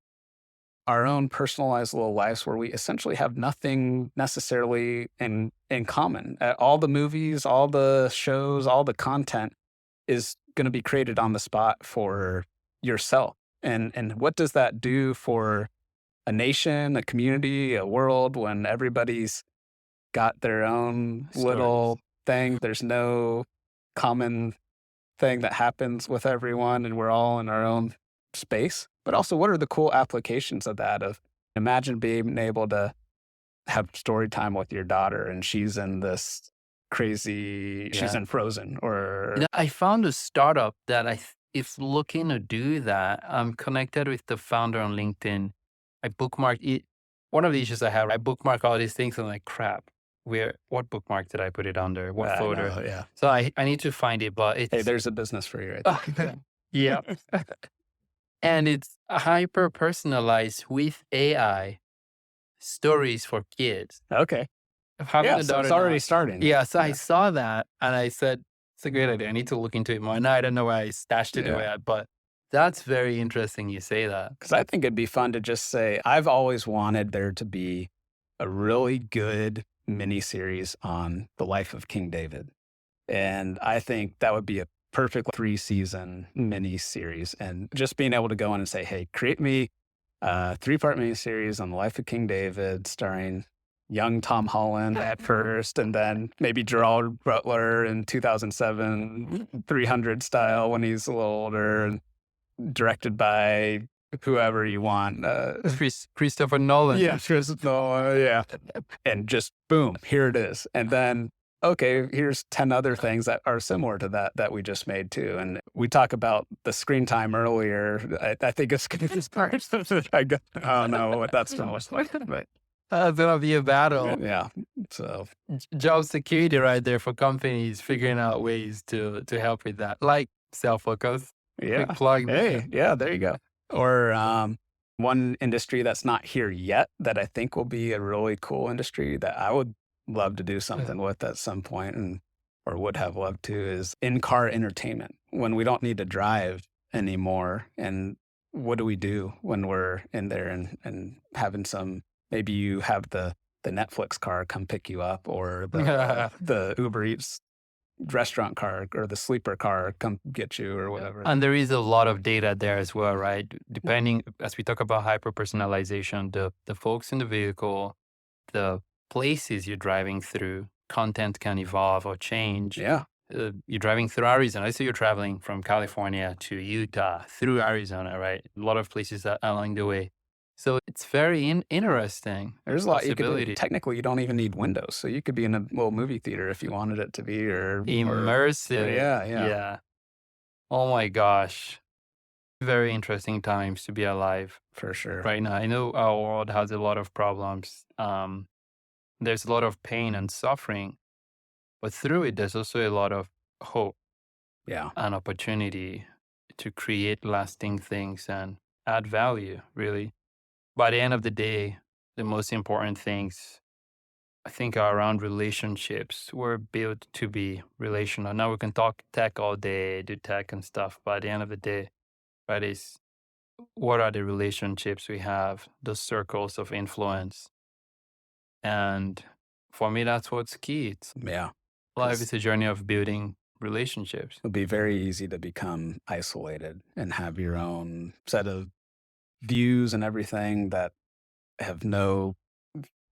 our own personalized little lives where we essentially have nothing necessarily in common. All the movies, all the shows, all the content is going to be created on the spot for yourself. And what does that do for a nation, a community, a world when everybody's got their own little thing? There's no common thing that happens with everyone, and we're all in our own space, but also what are the cool applications of that? Of imagine being able to have story time with your daughter and she's in this crazy, she's Yeah. in Frozen You or know, I found a startup that is looking to do that. I'm connected with the founder on LinkedIn. I bookmarked it. One of the issues I have, I bookmark all these things and I'm like, crap, what bookmark did I put it under? What I folder? know, yeah. So I need to find it, but Hey, it's, there's a business for you right there. yeah. And it's hyper personalized with AI stories for kids. Okay. Having Yeah, a so it's daughter already now. starting. Yeah, so I Yeah. saw that and I said, it's a great idea. I need to look into it more. Now I don't know where I stashed it Yeah. away at, but that's very interesting you say that. Because I think it'd be fun to just say, I've always wanted there to be a really good miniseries on the life of King David. And I think that would be a perfect 3-season miniseries. And just being able to go in and say, hey, create me a 3-part miniseries on the life of King David, starring young Tom Holland at first, and then maybe Gerald Butler in 2007, 300 style when he's a little older, and directed by whoever you want. Christopher Nolan. Yeah, yeah. And just boom, here it is. And then, okay, here's 10 other things that are similar to that we just made too. And we talk about the screen time earlier. I think it's going to be part. I don't know what that's going to look like, but That's gonna be a battle. yeah. So Job security right there for companies figuring out ways to help with that, like self-focus. yeah. Quick plug. Hey, yeah, there you go. Or one industry that's not here yet that I think will be a really cool industry that I would love to do something with at some point and or would have loved to is in-car entertainment when we don't need to drive anymore. And what do we do when we're in there and having some, maybe you have the Netflix car come pick you up or the Uber Eats restaurant car or the sleeper car come get you or whatever. And there is a lot of data there as well, right? Depending, as we talk about hyper personalization, the folks in the vehicle, the places you're driving through, content can evolve or change. Yeah. You're driving through Arizona. Let's say you're traveling from California to Utah through Arizona, right? A lot of places along the way. So it's very interesting. There's a lot you could do. Possibility. Technically, you don't even need windows. So you could be in a little movie theater if you wanted it to be or Immersive. yeah. Yeah. Oh my gosh. Very interesting times to be alive For sure. right now. I know our world has a lot of problems. There's a lot of pain and suffering, but through it, there's also a lot of hope Yeah. and opportunity to create lasting things and add value, really. By the end of the day, the most important things I think are around relationships. We're built to be relational. Now we can talk tech all day, do tech and stuff. But at the end of the day, right, is what are the relationships we have, those circles of influence. And for me, that's what's key. It's Yeah. life is a journey of building relationships. It'll be very easy to become isolated and have your own set of views and everything that have no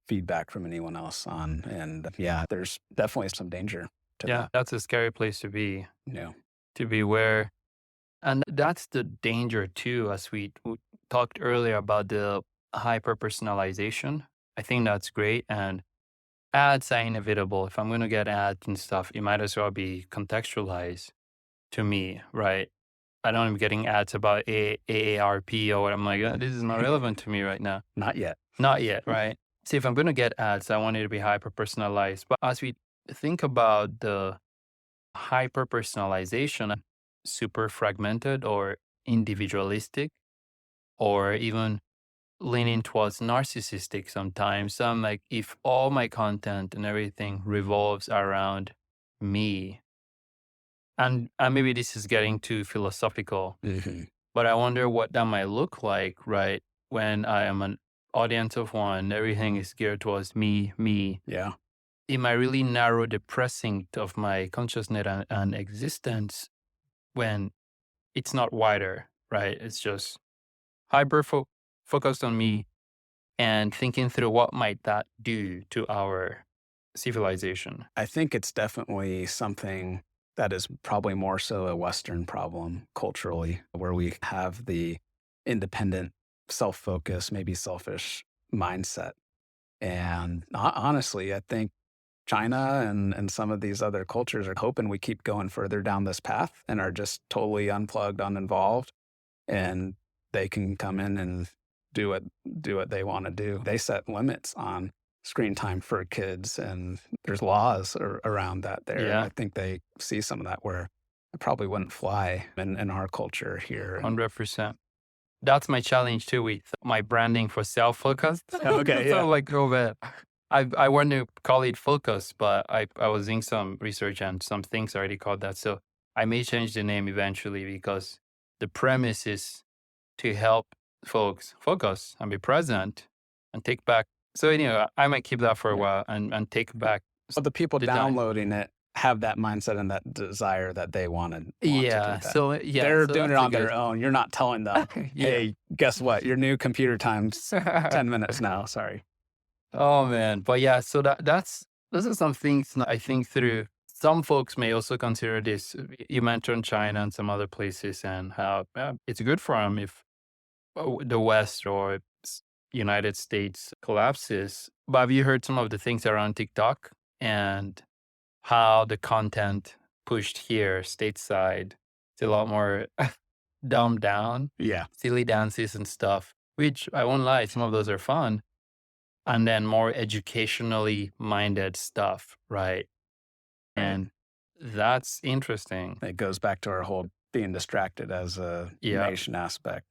feedback from anyone else on. And yeah, there's definitely some danger to Yeah, that. that's a scary place to be, Yeah. to be where. And that's the danger too, as we talked earlier about the hyper personalization. I think that's great. And ads are inevitable. If I'm going to get ads and stuff, it might as well be contextualized to me, right? I don't am getting ads about AARP or what. I'm like, this is not relevant to me right now. Not yet. Not yet, right? See, if I'm going to get ads, I want it to be hyper personalized. But as we think about the hyper personalization, super fragmented or individualistic, or even leaning towards narcissistic sometimes. So I'm like, if all my content and everything revolves around me, and maybe this is getting too philosophical, Mm-hmm. but I wonder what that might look like, right? When I am an audience of one, everything is geared towards me, me. Yeah. It might really narrow the precinct of my consciousness and existence when it's not wider, right? It's just hyper focused on me and thinking through what might that do to our civilization. I think it's definitely something that is probably more so a Western problem culturally, where we have the independent, self-focused, maybe selfish mindset. And honestly, I think China and some of these other cultures are hoping we keep going further down this path and are just totally unplugged, uninvolved, and they can come in and do what do what they want to do. They set limits on screen time for kids, and there's laws around that there. And Yeah, I think they see some of that where it probably wouldn't fly in our culture here. And 100%. That's my challenge too with my branding for self-focused. okay, So yeah, like, oh man, I want to call it focus, but I was doing some research and some things already called that. So I may change the name eventually because the premise is to help folks focus and be present and take back. So anyway, I might keep that for a yeah. while and take back But the people the time. downloading it have that mindset and that desire that they want to do Yeah. that. Yeah. They're So doing it that's a on their good. own. You're not telling them, Yeah. hey, guess what? Your new computer time's 10 minutes now. Sorry. Oh man, but yeah, so that's those are some things that I think through. Some folks may also consider this. You mentioned China and some other places, and how it's good for them if the West or United States collapses. But have you heard some of the things around TikTok and how the content pushed here stateside is a lot more dumbed down, Yeah. silly dances and stuff? Which I won't lie, some of those are fun, and then more educationally minded stuff, right? Right. And that's interesting. It goes back to our whole being distracted as a Yeah. nation aspect.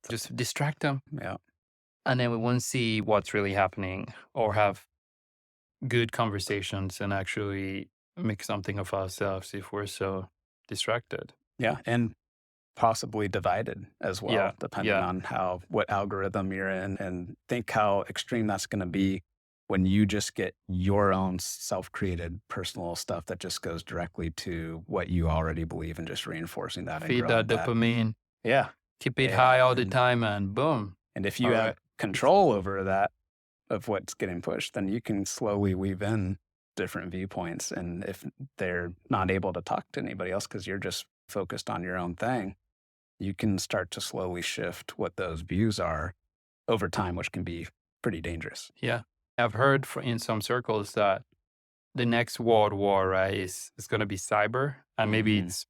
Just distract them. Yeah. And then we won't see what's really happening or have good conversations and actually make something of ourselves if we're so distracted. Yeah. And possibly divided as well, Yeah. depending Yeah. on what algorithm you're in, and think how extreme that's going to be when you just get your own self-created personal stuff that just goes directly to what you already believe and just reinforcing that and Feed growing that that. dopamine, Yeah. keep it Yeah. high all the time, and boom. And if you All have right. control over that, of what's getting pushed, then you can slowly weave in different viewpoints. And if they're not able to talk to anybody else because you're just focused on your own thing, you can start to slowly shift what those views are over time, which can be pretty dangerous. Yeah. I've heard in some circles that the next world war, right, is going to be cyber. And maybe Mhm. it's,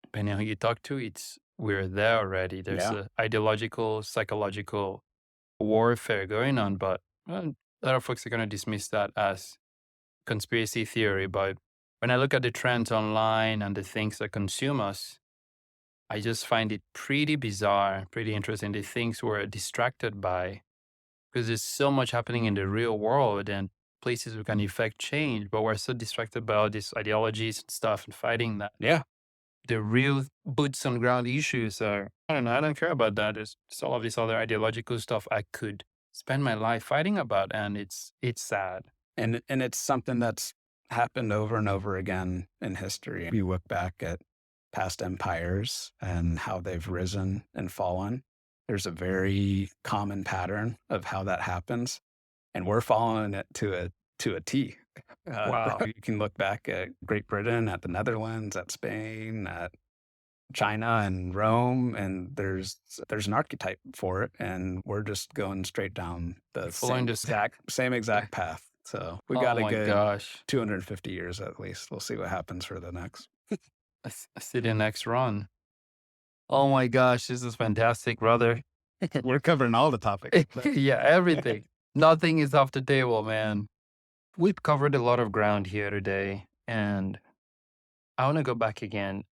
depending on who you talk to, we're there already. There's Yeah. a ideological, psychological warfare going on, but a lot of folks are going to dismiss that as conspiracy theory. But when I look at the trends online and the things that consume us, I just find it pretty bizarre, pretty interesting. The things we're distracted by, because there's so much happening in the real world and places we can effect change, but we're so distracted by all these ideologies and stuff and fighting that. Yeah. The real boots on ground issues are, I don't know, I don't care about that. There's all of this other ideological stuff I could spend my life fighting about, and it's sad. And it's something that's happened over and over again in history. You look back at past empires and how they've risen and fallen. There's a very common pattern of how that happens, and we're following it to a T. Wow. You can look back at Great Britain, at the Netherlands, at Spain, at China and Rome, and there's an archetype for it, and we're just going straight down the Following this. same exact path. So we Oh got a my good gosh. 250 years at least. We'll see what happens for the next. I see the next run. Oh my gosh, this is fantastic, brother. We're covering all the topics. Yeah, everything. Nothing is off the table, man. We've covered a lot of ground here today, and I want to go back again.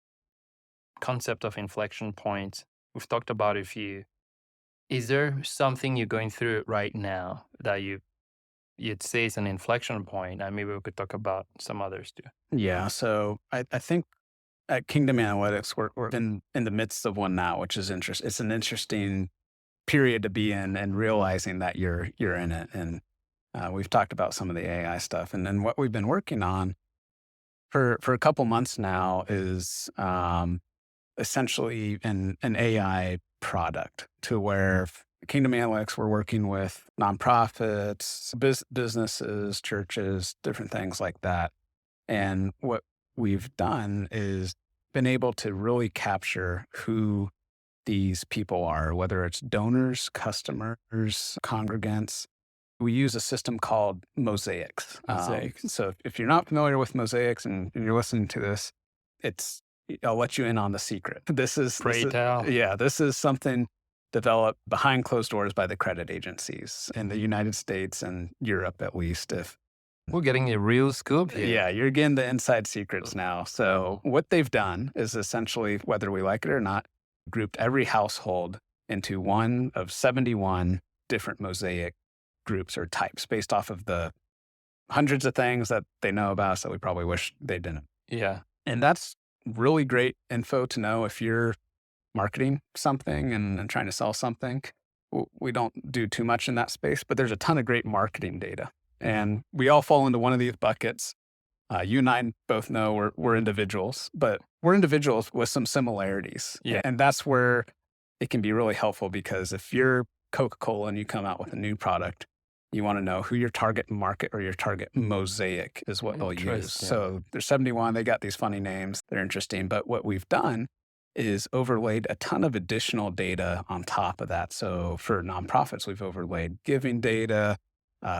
Concept of inflection points. We've talked about a few. Is there something you're going through right now that you'd say is an inflection point, and maybe we could talk about some others too? Yeah. So I think at Kingdom Analytics, we're in the midst of one now, which is interesting. It's an interesting period to be in, and realizing that you're in it. And we've talked about some of the AI stuff, and then what we've been working on for a couple months now is essentially an AI product, to where Kingdom Analytics, we're working with nonprofits, businesses, churches, different things like that. And what we've done is been able to really capture who these people are, whether it's donors, customers, congregants. We use a system called mosaics. So if you're not familiar with mosaics and you're listening to this, I'll let you in on the secret. This is something developed behind closed doors by the credit agencies in the United States and Europe, at least. If we're getting a real scoop here. Yeah, you're getting the inside secrets now. So what they've done is essentially, whether we like it or not, grouped every household into one of 71 different mosaic groups or types based off of the hundreds of things that they know about us that we probably wish they didn't. Yeah. And that's really great info to know if you're marketing something and trying to sell something. We don't do too much in that space, but there's a ton of great marketing data. And we all fall into one of these buckets. You and I both know we're individuals, but we're individuals with some similarities. Yeah. And that's where it can be really helpful, because if you're Coca-Cola and you come out with a new product, you want to know who your target market or your target mosaic is what they'll use. So there's 71. They got these funny names. They're interesting. But what we've done is overlaid a ton of additional data on top of that. So for nonprofits, we've overlaid giving data,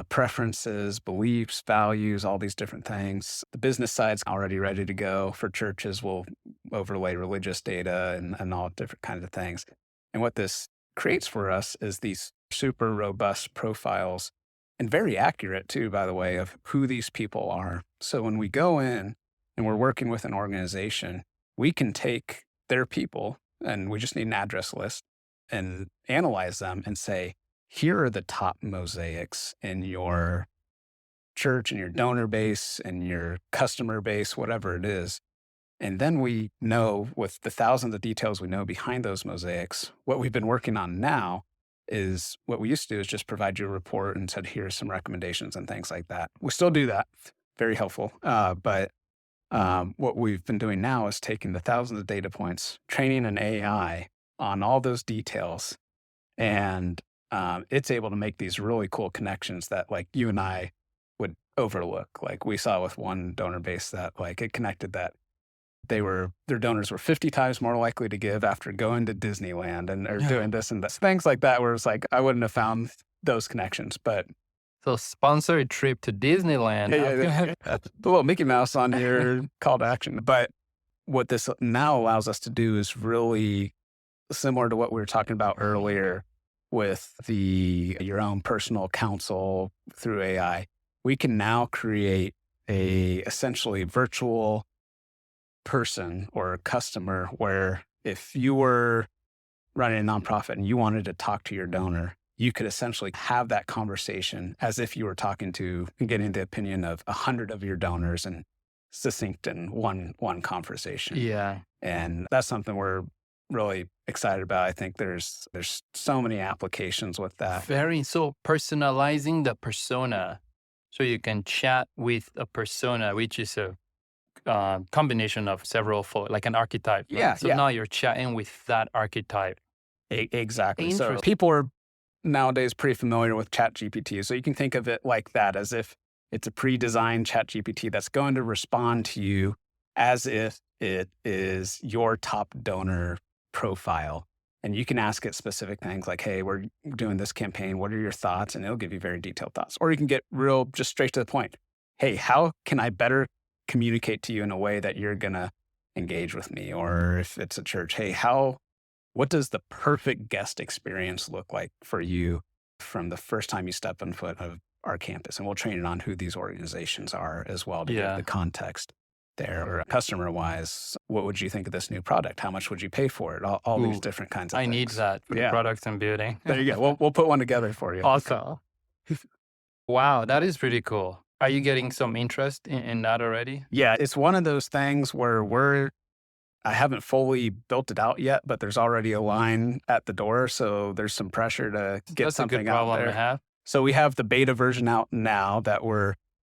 preferences, beliefs, values, all these different things. The business side's already ready to go. For churches, we'll overlay religious data and all different kinds of things. And what this creates for us is these super robust profiles, and very accurate too, by the way, of who these people are. So when we go in and we're working with an organization, we can take their people, and we just need an address list, and analyze them and say, here are the top mosaics in your church and your donor base and your customer base, whatever it is. And then we know, with the thousands of details we know behind those mosaics, what we've been working on now is, what we used to do is just provide you a report and said, here's some recommendations and things like that. We still do that. Very helpful. But what we've been doing now is taking the thousands of data points, training an AI on all those details, and it's able to make these really cool connections that, like, you and I would overlook. Like we saw with one donor base that, like, it connected that their donors were 50 times more likely to give after going to Disneyland and or doing this and this, things like that, where it's like, I wouldn't have found those connections. But so sponsor a trip to Disneyland. The little Mickey Mouse on your call to action. But what this now allows us to do is really similar to what we were talking about earlier with your own personal counsel through AI. We can now create a essentially virtual person or customer where, if you were running a nonprofit and you wanted to talk to your donor, you could essentially have that conversation as if you were talking to and getting the opinion of 100 of your donors, and succinct in one conversation. Yeah. And that's something we're really excited about. I think there's so many applications with that. So personalizing the persona, so you can chat with a persona, which is a combination of several, like an archetype. Right? Yeah. So now you're chatting with that archetype. Exactly. So people are nowadays pretty familiar with ChatGPT. So you can think of it like that, as if it's a pre-designed ChatGPT that's going to respond to you as if it is your top donor profile. And you can ask it specific things like, hey, we're doing this campaign. What are your thoughts? And it'll give you very detailed thoughts. Or you can get just straight to the point. Hey, how can I better communicate to you in a way that you're going to engage with me? Or if it's a church, hey, what does the perfect guest experience look like for you from the first time you step on foot of our campus? And we'll train it on who these organizations are as well to give the context there. Or customer-wise, what would you think of this new product? How much would you pay for it? All these different kinds of things. I need that for the products and building. There you go. We'll put one together for you. Awesome. Wow, that is pretty cool. Are you getting some interest in that already? Yeah, it's one of those things where I haven't fully built it out yet, but there's already a line at the door. So there's some pressure to get something out there. That's a good problem to have. So we have the beta version out now that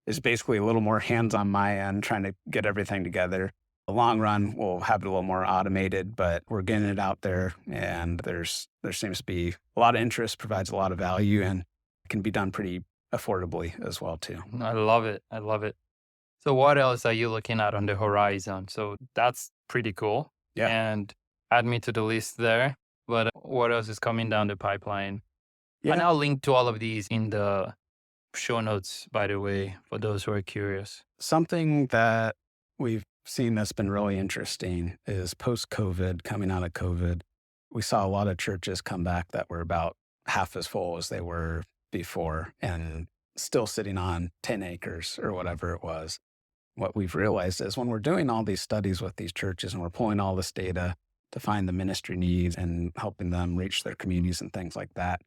is basically a little more hands on my end, trying to get everything together. The long run, we'll have it a little more automated, but we're getting it out there, and there seems to be a lot of interest, provides a lot of value, and can be done pretty affordably as well too. I love it. So what else are you looking at on the horizon? So that's pretty cool. Yeah. And add me to the list there. But what else is coming down the pipeline. And Yeah. I'll link to all of these in the show notes, by the way, for those who are curious. Something that we've seen that's been really interesting is post-COVID, coming out of COVID, we saw a lot of churches come back that were about half as full as they were before and still sitting on 10 acres or whatever it was. What we've realized is when we're doing all these studies with these churches and we're pulling all this data to find the ministry needs and helping them reach their communities and things like that,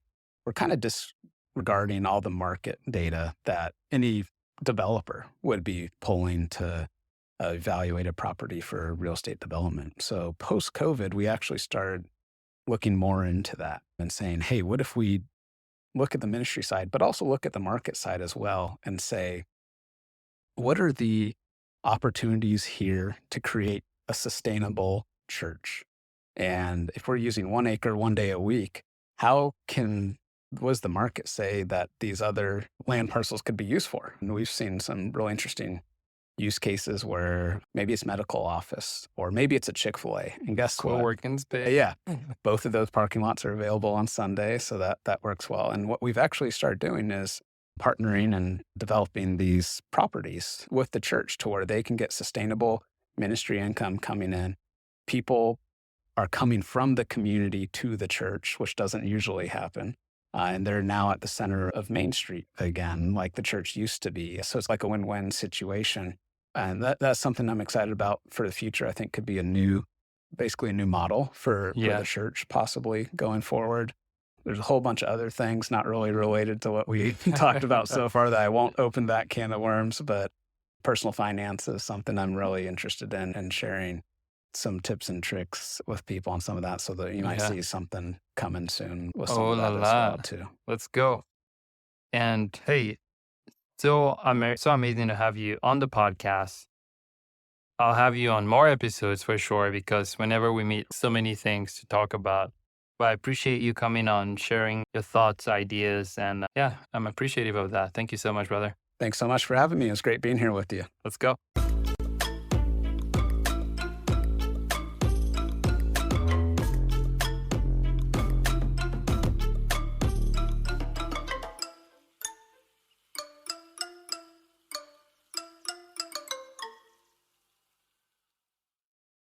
we're kind of disregarding all the market data that any developer would be pulling to evaluate a property for real estate development. So post-COVID, we actually started looking more into that and saying, hey, what if we look at the ministry side, but also look at the market side as well and say, what are the opportunities here to create a sustainable church? And if we're using 1 acre, 1 day a week, what does the market say that these other land parcels could be used for? And we've seen some really interesting use cases where maybe it's medical office or maybe it's a Chick-fil-A. And guess what? Co-working space. Yeah, both of those parking lots are available on Sunday, so that works well. And what we've actually started doing is partnering and developing these properties with the church to where they can get sustainable ministry income coming in. People are coming from the community to the church, which doesn't usually happen. And they're now at the center of Main Street again, like the church used to be. So it's like a win-win situation. And that's something I'm excited about for the future. I think could be basically a new model for the church possibly going forward. There's a whole bunch of other things not really related to what we talked about so far that I won't open that can of worms, but personal finance is something I'm really interested in and sharing some tips and tricks with people on some of that so that you might see something coming soon with some of that as well too. Let's go. And hey, so amazing to have you on the podcast. I'll have you on more episodes for sure, because whenever we meet, so many things to talk about. But I appreciate you coming on, sharing your thoughts, ideas, and I'm appreciative of that. Thank you so much, brother. Thanks so much for having me. It was great being here with you. Let's go.